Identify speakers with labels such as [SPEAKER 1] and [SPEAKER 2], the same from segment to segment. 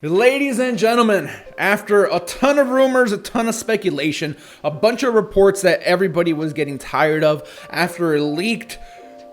[SPEAKER 1] Ladies and gentlemen, after a ton of rumors, a ton of speculation, a bunch of reports that everybody was getting tired of, after a leaked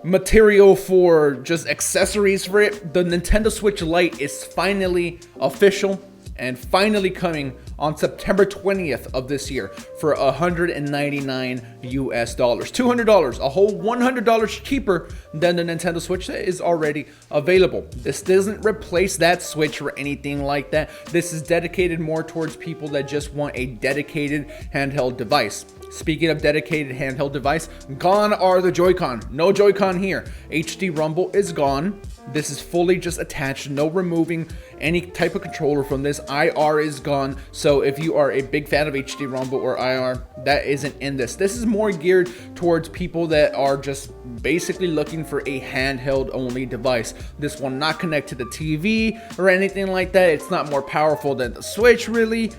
[SPEAKER 1] material for just accessories for it, the Nintendo Switch Lite is finally official and finally coming on September 20th of this year for $199 US, $200, a whole $100 cheaper than the Nintendo Switch that is already available. This doesn't replace that Switch or anything like that. This is dedicated more towards people that just want a dedicated handheld device. Speaking of dedicated handheld device, gone are the Joy-Con. No Joy-Con here. HD Rumble is gone. This is fully just attached, no removing any type of controller from this. IR is gone. So if you are a big fan of HD Rumble or IR, that isn't in this. This is more geared towards people that are just basically looking for a handheld only device. This will not connect to the TV or anything like that. It's not more powerful than the Switch, really.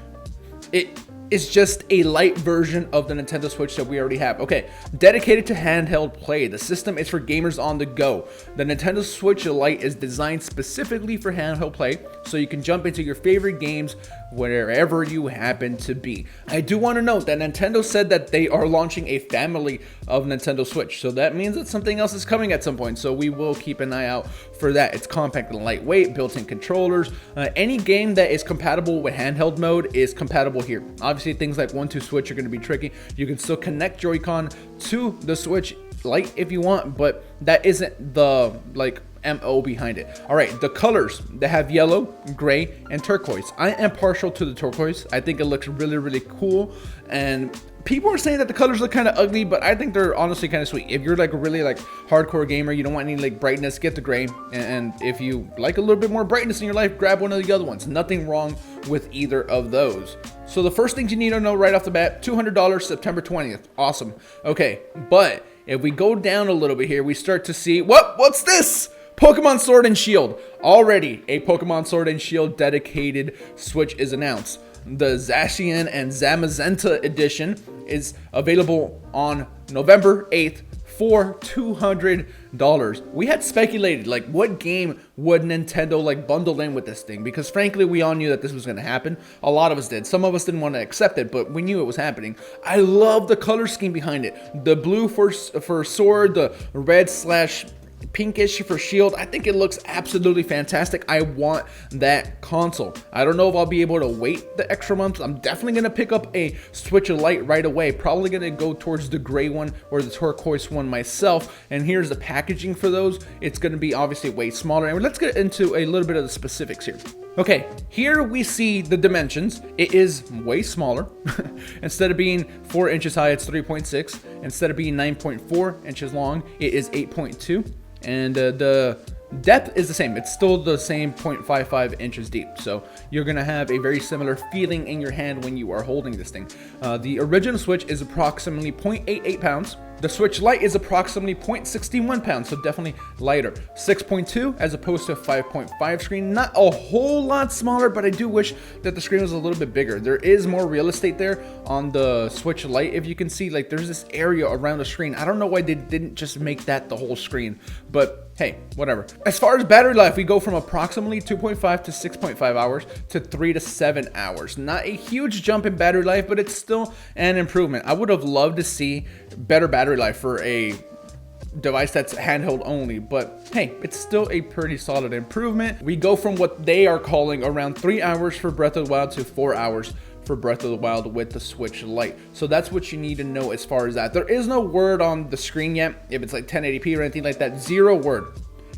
[SPEAKER 1] It's just a light version of the Nintendo Switch that we already have. Okay, dedicated to handheld play. The system is for gamers on the go. The Nintendo Switch Lite is designed specifically for handheld play, so you can jump into your favorite games wherever you happen to be. I do want to note that Nintendo said that they are launching a family of Nintendo Switch, so that means that something else is coming at some point, so we will keep an eye out for that. It's compact and lightweight, built-in controllers. Any game that is compatible with handheld mode is compatible here. Obviously, things like 1-2 Switch are going to be tricky. You can still connect Joy-Con to the Switch Lite if you want, but that isn't the MO behind it. All right, the colors, they have yellow, gray, and turquoise. I am partial to the turquoise. I think it looks really, really cool, and people are saying that the colors look kind of ugly, but I think they're honestly kind of sweet. If you're like a really hardcore gamer, you don't want any brightness, get the gray. And if you like a little bit more brightness in your life, grab one of the other ones. Nothing wrong with either of those. So the first things you need to know right off the bat, $200, September 20th. Awesome. Okay, but if we go down a little bit here, we start to see, what's this? Pokemon Sword and Shield. Already a Pokemon Sword and Shield dedicated Switch is announced. The Zacian and Zamazenta edition is available on November 8th for $200. We had speculated what game would Nintendo bundle in with this thing, because frankly we all knew that this was going to happen. A lot of us did. Some of us didn't want to accept it, but we knew it was happening. I love the color scheme behind it. The blue for Sword, the red / pinkish for Shield. I think it looks absolutely fantastic. I want that console. I don't know if I'll be able to wait the extra months. I'm definitely going to pick up a Switch Lite right away. Probably going to go towards the gray one or the turquoise one myself. And here's the packaging for those. It's going to be obviously way smaller. And let's get into a little bit of the specifics here. Okay, here we see the dimensions. It is way smaller. Instead of being 4 inches high, it's 3.6. Instead of being 9.4 inches long, it is 8.2. And the depth is the same. It's still the same 0.55 inches deep. So you're going to have a very similar feeling in your hand when you are holding this thing. The original Switch is approximately 0.88 pounds. The Switch Lite is approximately 0.61 pounds, so definitely lighter. 6.2 as opposed to 5.5 screen. Not a whole lot smaller, but I do wish that the screen was a little bit bigger. There is more real estate there on the Switch Lite. If you can see, there's this area around the screen. I don't know why they didn't just make that the whole screen, but hey, whatever. As far as battery life, we go from approximately 2.5 to 6.5 hours to 3 to 7 hours. Not a huge jump in battery life, but it's still an improvement. I would have loved to see better battery life for a device that's handheld only, but hey, it's still a pretty solid improvement. We go from what they are calling around 3 hours for Breath of the Wild to 4 hours for Breath of the Wild with the Switch Lite. So that's what you need to know as far as that. There is no word on the screen yet, if it's 1080p or anything like that. Zero word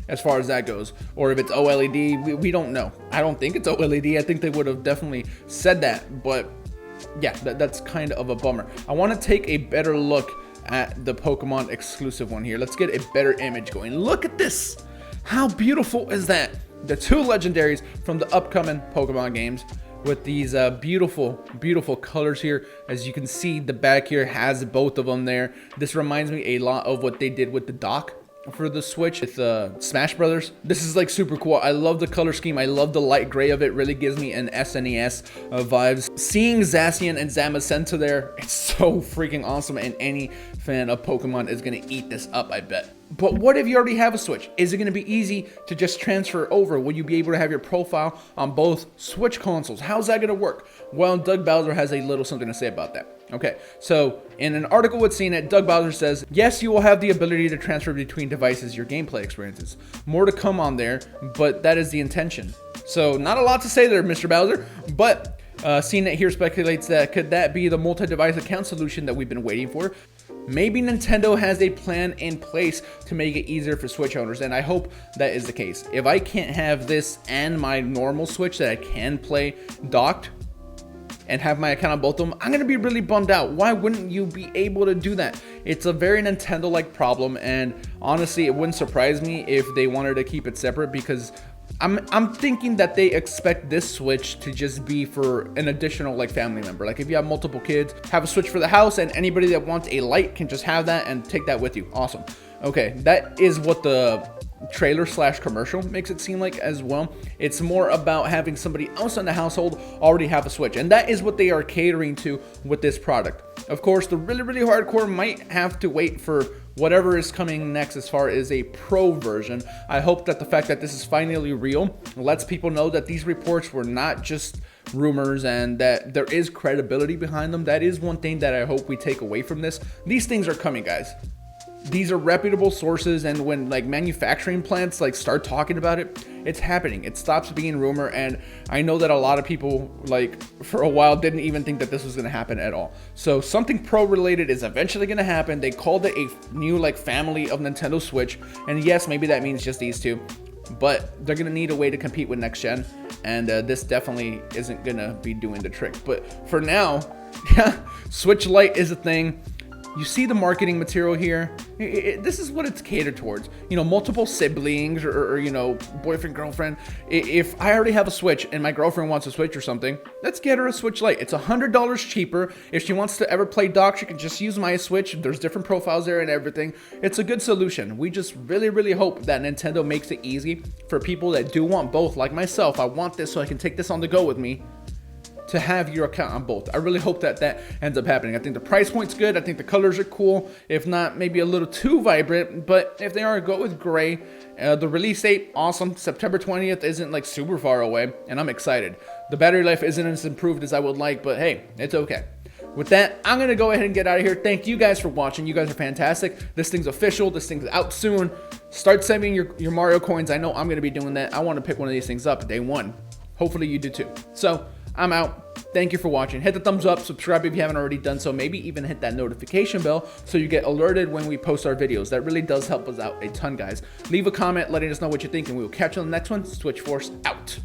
[SPEAKER 1] as far as that goes, or if it's OLED, we don't know. I don't think it's OLED. I think they would have definitely said that, but yeah, that's kind of a bummer. I want to take a better look at the Pokemon exclusive one here. Let's get a better image going. Look at this. How beautiful is that? The two legendaries from the upcoming Pokemon games with these beautiful colors here. As you can see, the back here has both of them there. This reminds me a lot of what they did with the dock for the Switch with Smash Brothers. This is super cool. I love the color scheme. I love the light gray of it. Really gives me an SNES vibes. Seeing Zacian and Zamazenta there, it's so freaking awesome, and any fan of Pokemon is gonna eat this up, I bet. But what if you already have a Switch? Is it going to be easy to just transfer over? Will you be able to have your profile on both Switch consoles? How's that going to work? Well, Doug Bowser has a little something to say about that. Okay, so in an article with CNET, Doug Bowser says, yes, you will have the ability to transfer between devices your gameplay experiences. More to come on there, but that is the intention. So not a lot to say there, Mr. Bowser, but CNET here speculates that could that be the multi-device account solution that we've been waiting for? Maybe Nintendo has a plan in place to make it easier for Switch owners, and I hope that is the case. If I can't have this and my normal Switch that I can play docked and have my account on both of them, I'm gonna be really bummed out. Why wouldn't you be able to do that? It's a very Nintendo-like problem, and honestly, it wouldn't surprise me if they wanted to keep it separate, because I'm thinking that they expect this Switch to just be for an additional like family member. Like if you have multiple kids, have a Switch for the house, and anybody that wants a Lite can just have that and take that with you. Awesome. Okay, that is what the trailer / commercial makes it seem like as well. It's more about having somebody else in the household already have a Switch, and that is what they are catering to with this product. Of course, the really hardcore might have to wait for whatever is coming next as far as a pro version. I hope that the fact that this is finally real lets people know that these reports were not just rumors and that there is credibility behind them. That is one thing that I hope we take away from this. These things are coming, guys. These are reputable sources, and when like manufacturing plants like start talking about it, it's happening. It stops being rumor, and I know that a lot of people like for a while didn't even think that this was going to happen at all. So something pro related is eventually going to happen. They called it a new like family of Nintendo Switch, and yes, maybe that means just these two, but they're going to need a way to compete with next gen, and this definitely isn't going to be doing the trick. But for now, Switch Lite is a thing. You see the marketing material here. This is what it's catered towards. You know, multiple siblings or you know, boyfriend, girlfriend. If I already have a Switch and my girlfriend wants a Switch or something, let's get her a Switch Lite. It's $100 cheaper. If she wants to ever play dock, she can just use my Switch. There's different profiles there and everything. It's a good solution. We just really hope that Nintendo makes it easy for people that do want both, like myself. I want this so I can take this on the go with me, to have your account on both. I really hope that that ends up happening. I think the price point's good. I think the colors are cool. If not, maybe a little too vibrant, but if they are, go with gray. The release date, awesome. September 20th isn't like super far away, and I'm excited. The battery life isn't as improved as I would like, but hey, it's okay. With that, I'm gonna go ahead and get out of here. Thank you guys for watching. You guys are fantastic. This thing's official. This thing's out soon. Start sending your Mario coins. I know I'm gonna be doing that. I want to pick one of these things up day one. Hopefully you do too. So I'm out. Thank you for watching. Hit the thumbs up, subscribe if you haven't already done so. Maybe even hit that notification bell so you get alerted when we post our videos. That really does help us out a ton, guys. Leave a comment letting us know what you think, and we will catch you on the next one. Switch Force out.